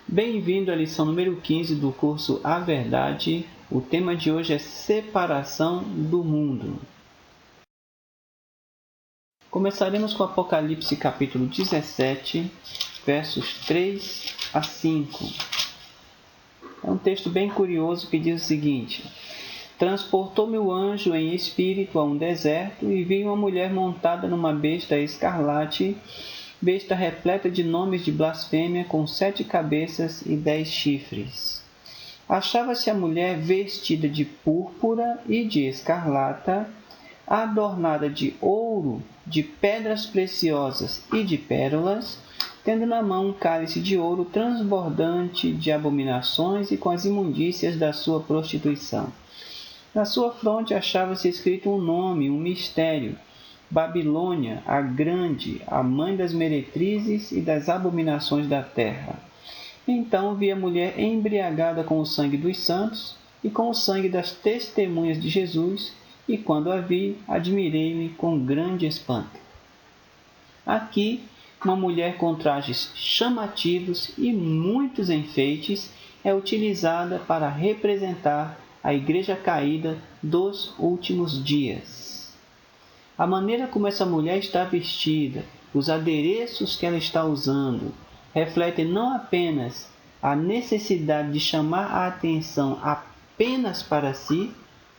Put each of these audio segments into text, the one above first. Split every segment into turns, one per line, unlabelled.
Bem-vindo à lição número 15 do curso A Verdade. O tema de hoje é separação do mundo. Começaremos com Apocalipse capítulo 17, versos 3 a 5. É um texto bem curioso que diz o seguinte: Transportou-me o anjo em espírito a um deserto e vi uma mulher montada numa besta escarlate, besta repleta de nomes de blasfêmia, com 7 cabeças e 10 chifres. Achava-se a mulher vestida de púrpura e de escarlata, adornada de ouro, de pedras preciosas e de pérolas, tendo na mão um cálice de ouro transbordante de abominações e com as imundícias da sua prostituição. Na sua fronte achava-se escrito um nome, um mistério: Babilônia, a Grande, a mãe das meretrizes e das abominações da terra. Então vi a mulher embriagada com o sangue dos santos e com o sangue das testemunhas de Jesus, e quando a vi, admirei-me com grande espanto. Aqui, uma mulher com trajes chamativos e muitos enfeites é utilizada para representar a igreja caída dos últimos dias. A maneira como essa mulher está vestida, os adereços que ela está usando, refletem não apenas a necessidade de chamar a atenção apenas para si,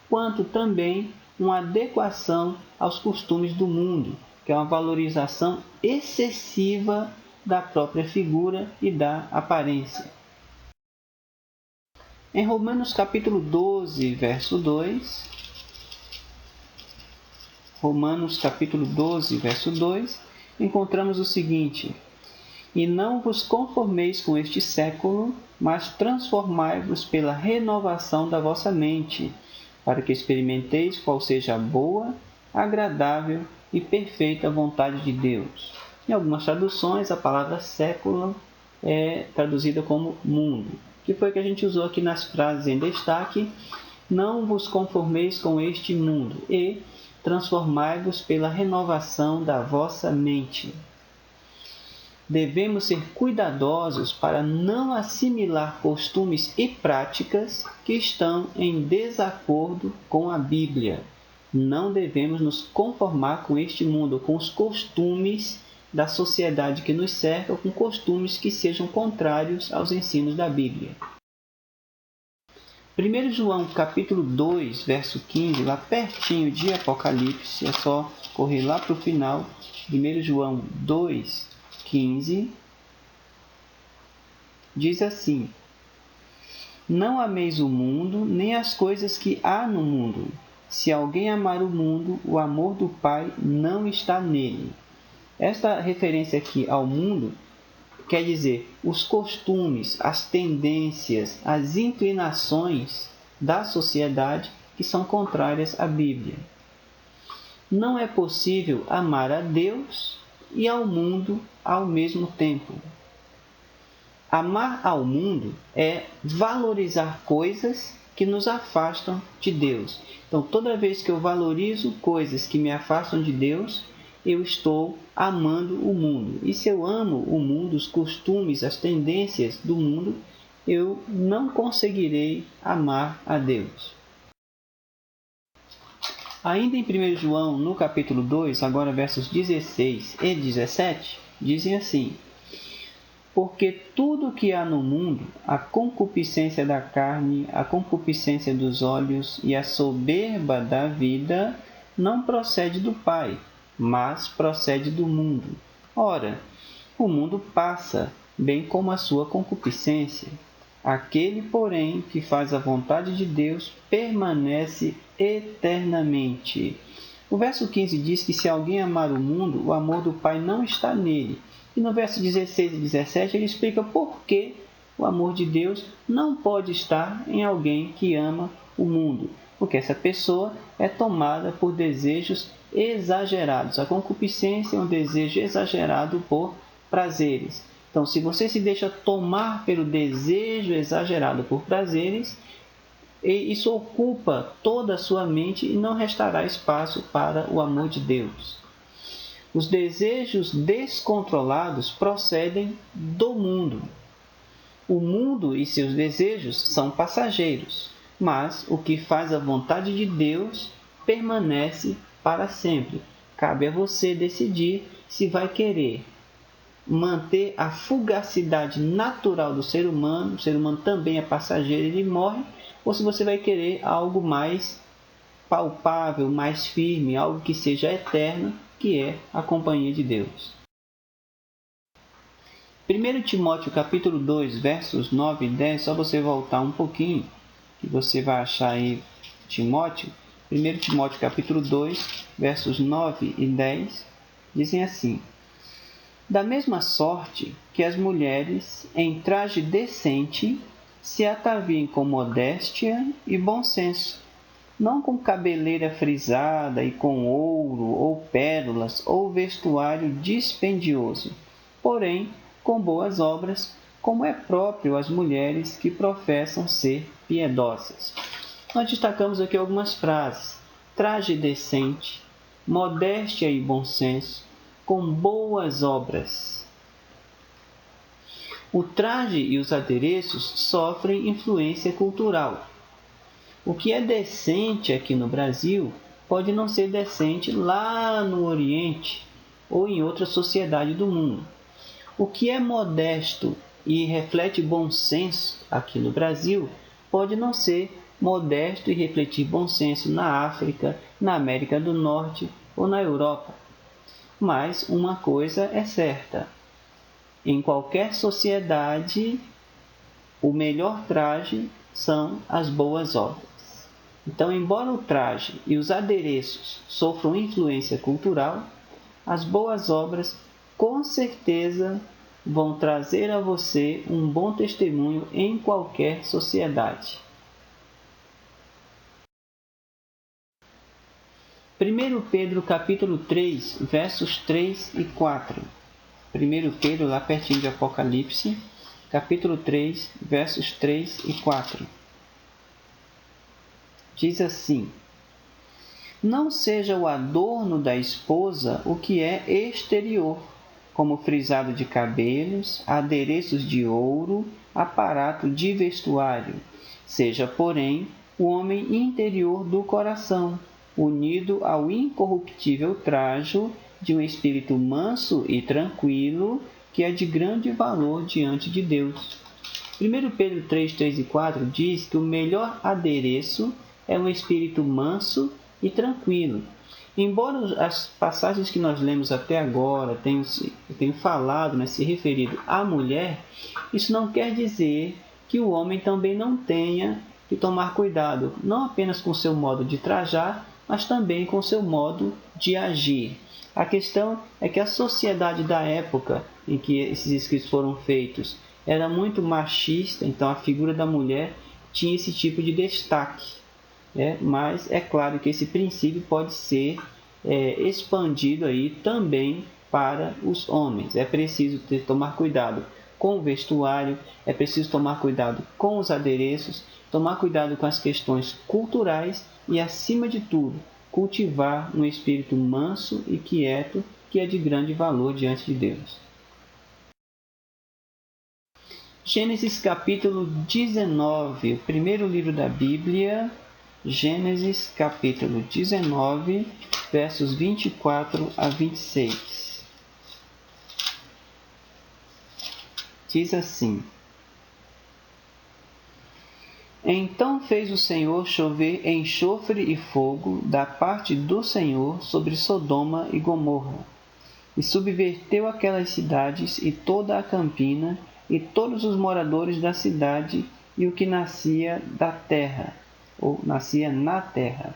quanto também uma adequação aos costumes do mundo, que é uma valorização excessiva da própria figura e da aparência. Em Romanos capítulo 12, verso 2, encontramos o seguinte: E não vos conformeis com este século, mas transformai-vos pela renovação da vossa mente, para que experimenteis qual seja a boa, agradável e perfeita vontade de Deus. Em algumas traduções, a palavra século é traduzida como mundo, que foi que a gente usou aqui nas frases em destaque: não vos conformeis com este mundo, e transformai-vos pela renovação da vossa mente. Devemos ser cuidadosos para não assimilar costumes e práticas que estão em desacordo com a Bíblia. Não devemos nos conformar com este mundo, com os costumes da sociedade que nos cerca, ou com costumes que sejam contrários aos ensinos da Bíblia. 1 João capítulo 2, verso 15, lá pertinho de Apocalipse, é só correr lá para o final. 1 João 2, 15, diz assim: Não ameis o mundo, nem as coisas que há no mundo. Se alguém amar o mundo, o amor do Pai não está nele. Esta referência aqui ao mundo quer dizer os costumes, as tendências, as inclinações da sociedade que são contrárias à Bíblia. Não é possível amar a Deus e ao mundo ao mesmo tempo. Amar ao mundo é valorizar coisas que nos afastam de Deus. Então, toda vez que eu valorizo coisas que me afastam de Deus, eu estou amando o mundo. E se eu amo o mundo, os costumes, as tendências do mundo, eu não conseguirei amar a Deus. Ainda em 1 João, no capítulo 2, agora versos 16 e 17, dizem assim: Porque tudo que há no mundo, a concupiscência da carne, a concupiscência dos olhos e a soberba da vida, não procede do Pai, mas procede do mundo. Ora, o mundo passa, bem como a sua concupiscência. Aquele, porém, que faz a vontade de Deus permanece eternamente. O verso 15 diz que se alguém amar o mundo, o amor do Pai não está nele. E no verso 16 e 17 ele explica por que o amor de Deus não pode estar em alguém que ama o mundo. Porque essa pessoa é tomada por desejos exagerados. A concupiscência é um desejo exagerado por prazeres. Então, se você se deixa tomar pelo desejo exagerado por prazeres, isso ocupa toda a sua mente e não restará espaço para o amor de Deus. Os desejos descontrolados procedem do mundo. O mundo e seus desejos são passageiros, mas o que faz a vontade de Deus permanece para sempre. Cabe a você decidir se vai querer manter a fugacidade natural do ser humano, o ser humano também é passageiro, ele morre, ou se você vai querer algo mais palpável, mais firme, algo que seja eterno, que é a companhia de Deus. 1 Timóteo capítulo 2, versos 9 e 10, só você voltar um pouquinho, que você vai achar aí Timóteo. 1 Timóteo capítulo 2, versos 9 e 10, dizem assim: Da mesma sorte que as mulheres, em traje decente, se ataviem com modéstia e bom senso, não com cabeleira frisada e com ouro ou pérolas ou vestuário dispendioso, porém com boas obras, como é próprio às mulheres que professam ser piedosas. Nós destacamos aqui algumas frases: traje decente, modéstia e bom senso, com boas obras. O traje e os adereços sofrem influência cultural. O que é decente aqui no Brasil pode não ser decente lá no Oriente ou em outra sociedade do mundo. O que é modesto e reflete bom senso aqui no Brasil pode não ser modesto e refletir bom senso na África, na América do Norte ou na Europa. Mas uma coisa é certa: em qualquer sociedade, o melhor traje são as boas obras. Então, embora o traje e os adereços sofram influência cultural, as boas obras com certeza vão trazer a você um bom testemunho em qualquer sociedade. 1 Pedro capítulo 3, versos 3 e 4. 1 Pedro, lá pertinho de Apocalipse, capítulo 3, versos 3 e 4. Diz assim: Não seja o adorno da esposa o que é exterior, como frisado de cabelos, adereços de ouro, aparato de vestuário. Seja, porém, o homem interior do coração, unido ao incorruptível trajo de um espírito manso e tranquilo, que é de grande valor diante de Deus. 1 Pedro 3, 3 e 4 diz que o melhor adereço é um espírito manso e tranquilo. Embora as passagens que nós lemos até agora tenham falado, se referido à mulher, isso não quer dizer que o homem também não tenha que tomar cuidado, não apenas com seu modo de trajar, mas também com seu modo de agir. A questão é que a sociedade da época em que esses escritos foram feitos era muito machista, então a figura da mulher tinha esse tipo de destaque. Mas é claro que esse princípio pode ser expandido aí também para os homens. É preciso tomar cuidado com o vestuário, é preciso tomar cuidado com os adereços, tomar cuidado com as questões culturais e, acima de tudo, cultivar um espírito manso e quieto, que é de grande valor diante de Deus. Gênesis capítulo 19, o primeiro livro da Bíblia. Gênesis capítulo 19, versos 24 a 26. Diz assim: Então fez o Senhor chover enxofre e fogo da parte do Senhor sobre Sodoma e Gomorra, e subverteu aquelas cidades e toda a campina, e todos os moradores da cidade, e o que nascia da terra, ou nascia na terra.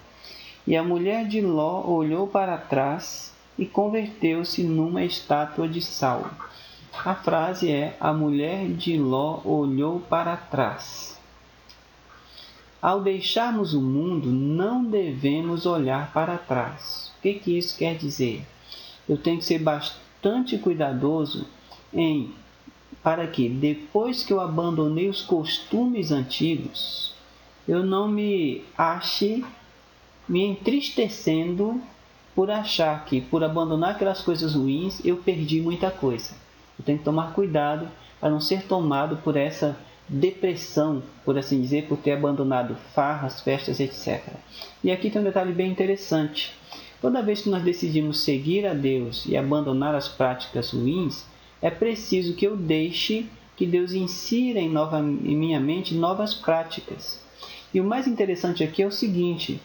E a mulher de Ló olhou para trás e converteu-se numa estátua de sal. A frase é: a mulher de Ló olhou para trás. Ao deixarmos o mundo, não devemos olhar para trás. O que isso quer dizer? Eu tenho que ser bastante cuidadoso para que, depois que eu abandonei os costumes antigos, eu não me ache me entristecendo por achar que, por abandonar aquelas coisas ruins, eu perdi muita coisa. Eu tenho que tomar cuidado para não ser tomado por essa depressão, por assim dizer, por ter abandonado farras, festas, etc. E aqui tem um detalhe bem interessante. Toda vez que nós decidimos seguir a Deus e abandonar as práticas ruins, é preciso que eu deixe que Deus insira em minha mente novas práticas. E o mais interessante aqui é o seguinte: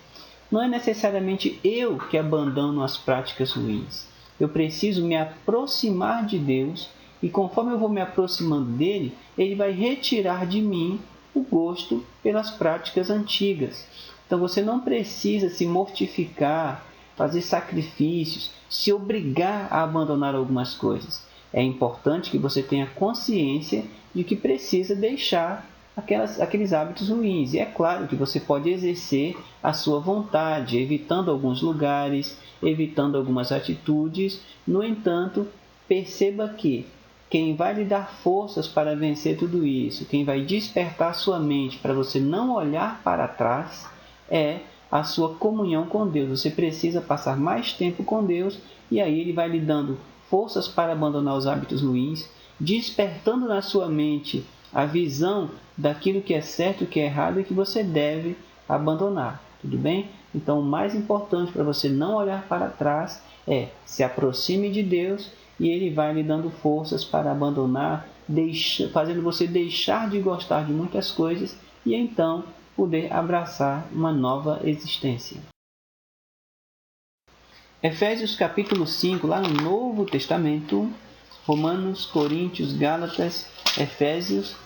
não é necessariamente eu que abandono as práticas ruins. Eu preciso me aproximar de Deus e conforme eu vou me aproximando dele, ele vai retirar de mim o gosto pelas práticas antigas. Então você não precisa se mortificar, fazer sacrifícios, se obrigar a abandonar algumas coisas. É importante que você tenha consciência de que precisa deixar aqueles hábitos ruins. E é claro que você pode exercer a sua vontade, evitando alguns lugares, evitando algumas atitudes. No entanto, perceba que quem vai lhe dar forças para vencer tudo isso, quem vai despertar sua mente para você não olhar para trás, é a sua comunhão com Deus. Você precisa passar mais tempo com Deus e aí Ele vai lhe dando forças para abandonar os hábitos ruins, despertando na sua mente a visão daquilo que é certo e o que é errado e que você deve abandonar. Tudo bem? Então, o mais importante para você não olhar para trás é se aproxime de Deus e Ele vai lhe dando forças para abandonar, fazendo você deixar de gostar de muitas coisas e então poder abraçar uma nova existência. Efésios capítulo 5, lá no Novo Testamento, Romanos, Coríntios, Gálatas, Efésios,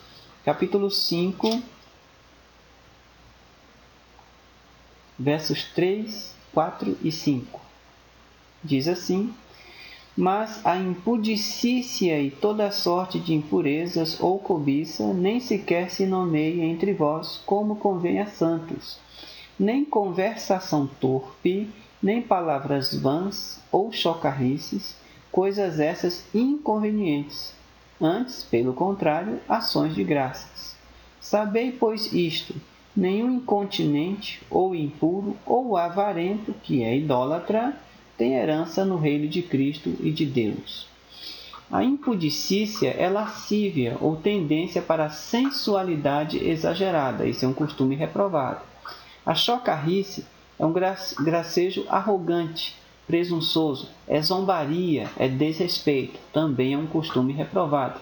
capítulo 5, versos 3, 4 e 5. Diz assim: mas a impudicícia e toda sorte de impurezas ou cobiça nem sequer se nomeia entre vós, como convém a santos, nem conversação torpe, nem palavras vãs ou chocarrices, coisas essas inconvenientes. Antes, pelo contrário, ações de graças. Sabei, pois, isto: nenhum incontinente, ou impuro, ou avarento, que é idólatra, tem herança no reino de Cristo e de Deus. A impudicícia é lascívia ou tendência para a sensualidade exagerada. Isso é um costume reprovado. A chocarrice é um gracejo arrogante, presunçoso, é zombaria, é desrespeito. Também é um costume reprovado.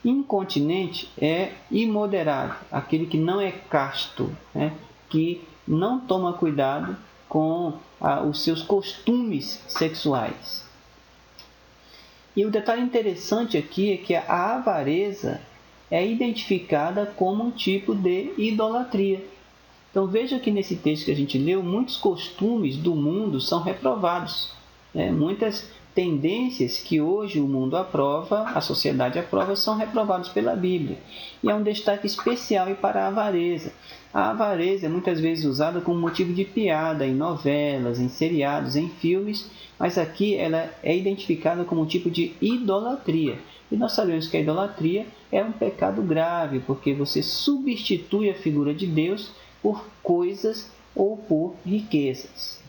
Incontinente é imoderado, aquele que não é casto, que não toma cuidado com os seus costumes sexuais. E o detalhe interessante aqui é que a avareza é identificada como um tipo de idolatria. Então veja que nesse texto que a gente leu, muitos costumes do mundo são reprovados. Muitas tendências que hoje o mundo aprova, a sociedade aprova, são reprovadas pela Bíblia. E há um destaque especial para a avareza. A avareza é muitas vezes usada como motivo de piada em novelas, em seriados, em filmes, mas aqui ela é identificada como um tipo de idolatria. E nós sabemos que a idolatria é um pecado grave, porque você substitui a figura de Deus por coisas ou por riquezas.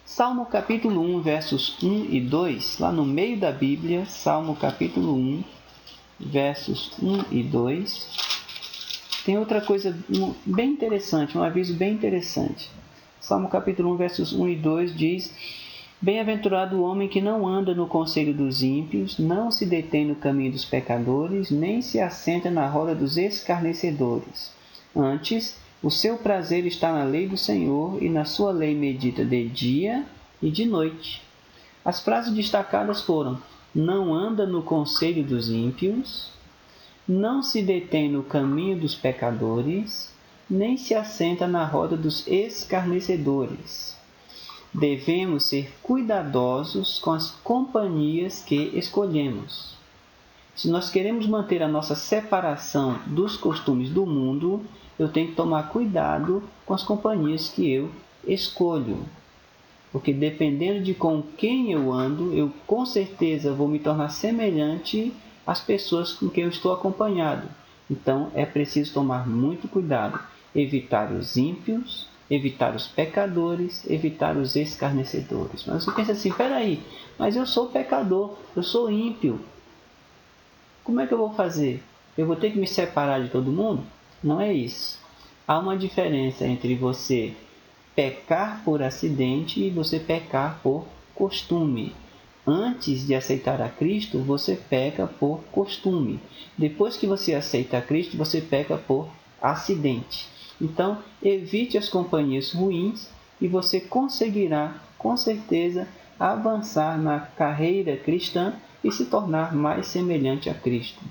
Salmo capítulo 1, versos 1 e 2, lá no meio da Bíblia, Salmo capítulo 1, versos 1 e 2, tem outra coisa bem interessante, um aviso bem interessante. Salmo capítulo 1, versos 1 e 2 diz: bem-aventurado o homem que não anda no conselho dos ímpios, não se detém no caminho dos pecadores, nem se assenta na roda dos escarnecedores. Antes, o seu prazer está na lei do Senhor, e na sua lei medita de dia e de noite. As frases destacadas foram: não anda no conselho dos ímpios, não se detém no caminho dos pecadores, nem se assenta na roda dos escarnecedores. Devemos ser cuidadosos com as companhias que escolhemos. Se nós queremos manter a nossa separação dos costumes do mundo, eu tenho que tomar cuidado com as companhias que eu escolho. Porque dependendo de com quem eu ando, eu com certeza vou me tornar semelhante às pessoas com quem eu estou acompanhado. Então é preciso tomar muito cuidado, evitar os ímpios, evitar os pecadores, evitar os escarnecedores. Mas você pensa assim, peraí, mas eu sou pecador, eu sou ímpio. como é que eu vou fazer? Eu vou ter que me separar de todo mundo? Não é isso. Há uma diferença entre você pecar por acidente e você pecar por costume. Antes de aceitar a Cristo, você peca por costume. Depois que você aceita a Cristo, você peca por acidente. Então, evite as companhias ruins e você conseguirá, com certeza, avançar na carreira cristã e se tornar mais semelhante a Cristo.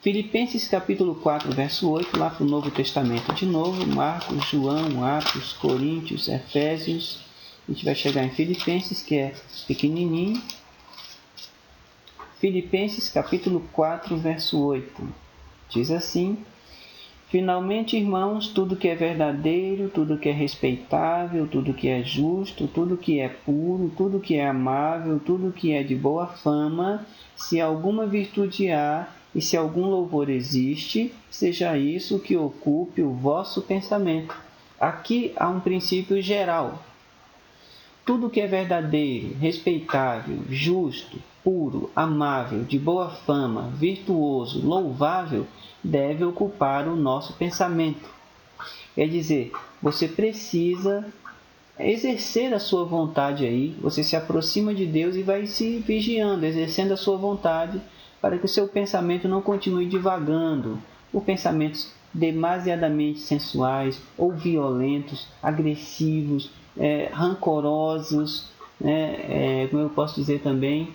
Filipenses capítulo 4, verso 8, lá para o Novo Testamento de novo, Marcos, João, Atos, Coríntios, Efésios. A gente vai chegar em Filipenses, que é pequenininho. Filipenses capítulo 4, verso 8. Diz assim: finalmente, irmãos, tudo que é verdadeiro, tudo que é respeitável, tudo que é justo, tudo que é puro, tudo que é amável, tudo que é de boa fama, se alguma virtude há e se algum louvor existe, seja isso que ocupe o vosso pensamento. Aqui há um princípio geral. Tudo que é verdadeiro, respeitável, justo, puro, amável, de boa fama, virtuoso, louvável, deve ocupar o nosso pensamento. Quer dizer, você precisa exercer a sua vontade aí, você se aproxima de Deus e vai se vigiando, exercendo a sua vontade, para que o seu pensamento não continue divagando por pensamentos demasiadamente sensuais ou violentos, agressivos, rancorosos, como eu posso dizer também,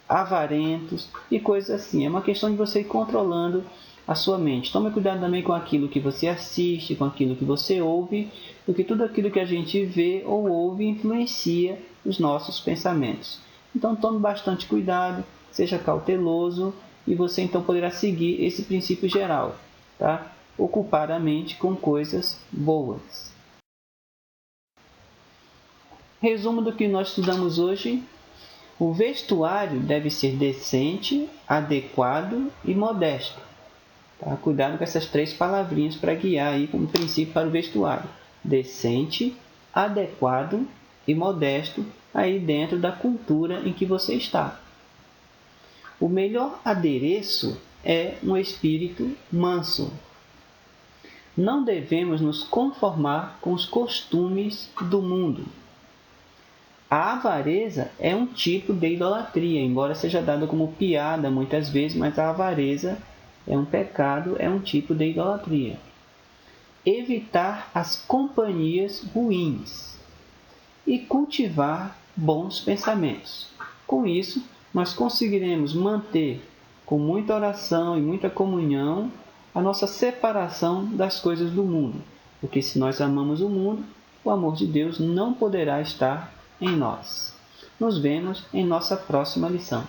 avarentos e coisas assim. É uma questão de você ir controlando a sua mente. Tome cuidado também com aquilo que você assiste, com aquilo que você ouve, porque tudo aquilo que a gente vê ou ouve influencia os nossos pensamentos. Então tome bastante cuidado, seja cauteloso e você então poderá seguir esse princípio geral, tá? Ocupar a mente com coisas boas. Resumo do que nós estudamos hoje. O vestuário deve ser decente, adequado e modesto. Tá? Cuidado com essas 3 palavrinhas para guiar aí como princípio para o vestuário. Decente, adequado e modesto aí dentro da cultura em que você está. O melhor adereço é um espírito manso. Não devemos nos conformar com os costumes do mundo. A avareza é um tipo de idolatria, embora seja dada como piada muitas vezes, mas a avareza é um pecado, é um tipo de idolatria. Evitar as companhias ruins e cultivar bons pensamentos. Com isso, nós conseguiremos manter, com muita oração e muita comunhão, a nossa separação das coisas do mundo. Porque se nós amamos o mundo, o amor de Deus não poderá estar em nós. Nos vemos em nossa próxima lição.